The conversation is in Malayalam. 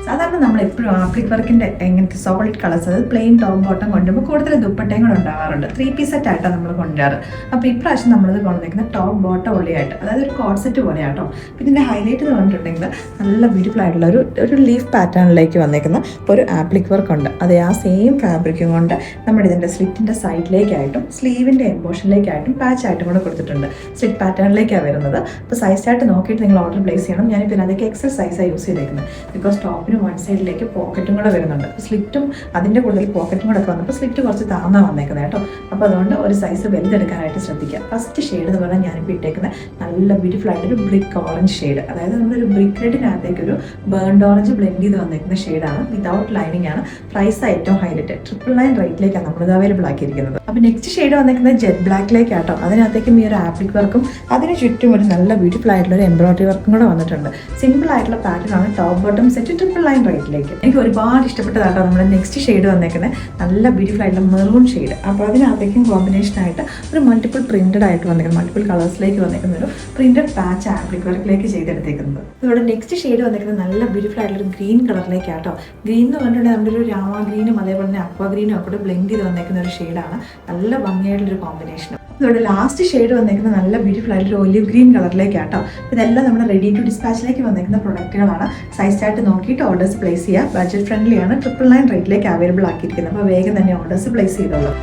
സാധാരണ നമ്മൾ എപ്പോഴും ആപ്ലിക് വർക്കിൻ്റെ എങ്ങനത്തെ സോളിഡ് കളേഴ്സ്, അതായത് പ്ലെയിൻ ടോപ്പ് ബോട്ടം കൊണ്ടുമ്പോൾ കൂടുതൽ ദുപ്പട്ടയും കൂടെ ഉണ്ടാവാറുണ്ട്. 3 പീസ് സെറ്റ് ആയിട്ടാണ് നമ്മൾ കൊണ്ടുവരാറ്. അപ്പോൾ ഇപ്രാവശ്യം നമ്മളിത് കൊണ്ടുവന്നിരിക്കുന്ന ടോപ്പ് ബോട്ടം ഉള്ളിയായിട്ട്, അതായത് ഒരു കോഡ് സെറ്റ് പോലെയാട്ടോ. അപ്പോൾ ഇതിൻ്റെ ഹൈലൈറ്റ് എന്ന് പറഞ്ഞിട്ടുണ്ടെങ്കിൽ നല്ല ബ്യൂട്ടിഫുൾ ആയിട്ടുള്ള ഒരു ലീഫ് പാറ്റേണിലേക്ക് വന്നിരിക്കുന്ന ഒരു ആപ്ലിക് വർക്ക് ഉണ്ട്. അത് ആ സെയിം ഫാബ്രിക്കും കൊണ്ട് നമ്മുടെ ഇതിൻ്റെ സ്ലിറ്റിൻ്റെ സൈഡിലേക്കായിട്ടും സ്ലീവിൻ്റെ എംബോഷനിലേക്കായിട്ടും പാച്ച് ആയിട്ടും കൂടെ കൊടുത്തിട്ടുണ്ട്. സ്ലിറ്റ് പാറ്റേണിലേക്കാണ് വരുന്നത്. അപ്പോൾ സൈസ് ചാർട്ട് നോക്കിയിട്ട് നിങ്ങൾ ഓർഡർ പ്ലേസ് ചെയ്യണം. ഞാനിപ്പോൾ ഇതിനകത്തേക്ക് എക്സൽ സൈസാണ് യൂസ് ചെയ്തേക്കുന്നത്. ബിക്കോസ് ടോപ്പിന് വൺ സൈഡിലേക്ക് പോക്കറ്റും കൂടെ വരുന്നുണ്ട്. സ്ലിറ്റും അതിൻ്റെ കൂടുതൽ പോക്കറ്റും കൂടെ ഒക്കെ വന്നപ്പോൾ സ്ലിറ്റ് കുറച്ച് താന്നാണ് വന്നേക്കുന്നത് കേട്ടോ. അപ്പോൾ അതുകൊണ്ട് ഒരു സൈസ് വലുതെടുക്കാനായിട്ട് ശ്രദ്ധിക്കുക. ഫസ്റ്റ് ഷെയ്ഡ് എന്ന് പറഞ്ഞാൽ ഞാനിപ്പോൾ ഇട്ടേക്കുന്നത് നല്ല ബ്യൂട്ടിഫുൾ ആയിട്ടൊരു ബ്രിക്ക് ഓറഞ്ച് ഷെയ്ഡ്, അതായത് നമ്മളൊരു ബ്രിക്ക് റെഡിനകത്തേക്ക് ഒരു ബേൺഡ് ഓറഞ്ച് ബ്ലെൻഡ് ചെയ്ത് വന്നേക്കുന്ന ഷെയ്ഡാണ്. വിതൗട്ട് ലൈനിങ് ആണ്. പ്രൈസ് ഏറ്റവും ഹൈലൈറ്റ് 999 റേറ്റിലേക്കാണ് നമ്മളിത് അവൈലബിൾ ആക്കിയിരിക്കുന്നത്. അപ്പോൾ നെക്സ്റ്റ് ഷെയ്ഡ് വന്നിരിക്കുന്നത് ജെറ്റ് ബ്ലാക്കിലേക്കാട്ടോ. അതിനകത്തേക്കും ഈ ഒരു ആപ്ലിക് വർക്കും അതിന് ചുറ്റും ഒരു നല്ല ബ്യൂട്ടിഫുൾ ആയിട്ടുള്ള ഒരു എംബ്രോയിഡറി വർക്കും കൂടെ വന്നിട്ടുണ്ട്. സിമ്പിൾ ആയിട്ടുള്ള പാറ്റേൺ ആണ്. Top bottom set 999 റേറ്റിലേക്ക്. എനിക്ക് ഒരുപാട് ഇഷ്ടപ്പെട്ടതാട്ടോ നമ്മുടെ നെക്സ്റ്റ് ഷെയ്ഡ് വന്നേക്കുന്നത്. നല്ല ബ്യൂട്ടിഫുൾ ആയിട്ടുള്ള മെറൂൺ ഷെയ്ഡ്. അപ്പോൾ അതിനകത്തേക്കും കോമ്പിനേഷനായിട്ട് ഒരു മൾട്ടിപ്പിൾ പ്രിന്റഡ് ആയിട്ട് വന്നിരിക്കുന്നത്, മൾട്ടിപ്പിൾ കളേഴ്സിലേക്ക് വന്നിരിക്കുന്ന ഒരു പ്രിന്റഡ് പാച്ച് ആപ്ലിക് വർക്കിലേക്ക് ചെയ്തെടുത്തേക്കുന്നത്. ഇവിടെ നെക്സ്റ്റ് ഷെയ്ഡ് വന്നിരിക്കുന്നത് നല്ല ബ്യൂട്ടിഫുൾ ആയിട്ടുള്ള ഒരു ഗ്രീൻ കളറിലേക്കാട്ടോ. ഗ്രീൻ എന്ന് പറഞ്ഞിട്ടുണ്ടെങ്കിൽ നമ്മുടെ ഒരു രാമ ഗ്രീനും അതേപോലെ തന്നെ അക്വ ഗ്രീനും ഒക്കെ കൂടെ ബ്ലെൻഡ് ചെയ്ത് വന്നിരിക്കുന്ന ഒരു ഷെയ്ഡാണ്. നല്ല ഭംഗിയായിട്ടുള്ളൊരു കോമ്പിനേഷൻ. ഇവിടെ ലാസ്റ്റ് ഷെയ്ഡ് വന്നിരിക്കുന്നത് നല്ല ബ്യൂട്ടിഫുൾ ആയിട്ടൊരു ഒലിവ് ഗ്രീൻ കളറിലേക്കാട്ടോ. ഇതെല്ലാം നമ്മുടെ റെഡി ടു ഡിസ്പാച്ചിലേക്ക് വന്നിരിക്കുന്ന പ്രൊഡക്റ്റുകളാണ്. സൈസ് ചാർട്ട് നോക്കിയിട്ട് ഓർഡേഴ്സ് പ്ലേസ് ചെയ്യുക. ബഡ്ജറ്റ് ഫ്രണ്ട്ലി ആണ്. 999 റേറ്റിലേക്ക് അവൈലബിൾ ആക്കിയിരിക്കുന്നത്. അപ്പോൾ വേഗം തന്നെ ഓർഡേഴ്സ് പ്ലേസ് ചെയ്തോളൂ.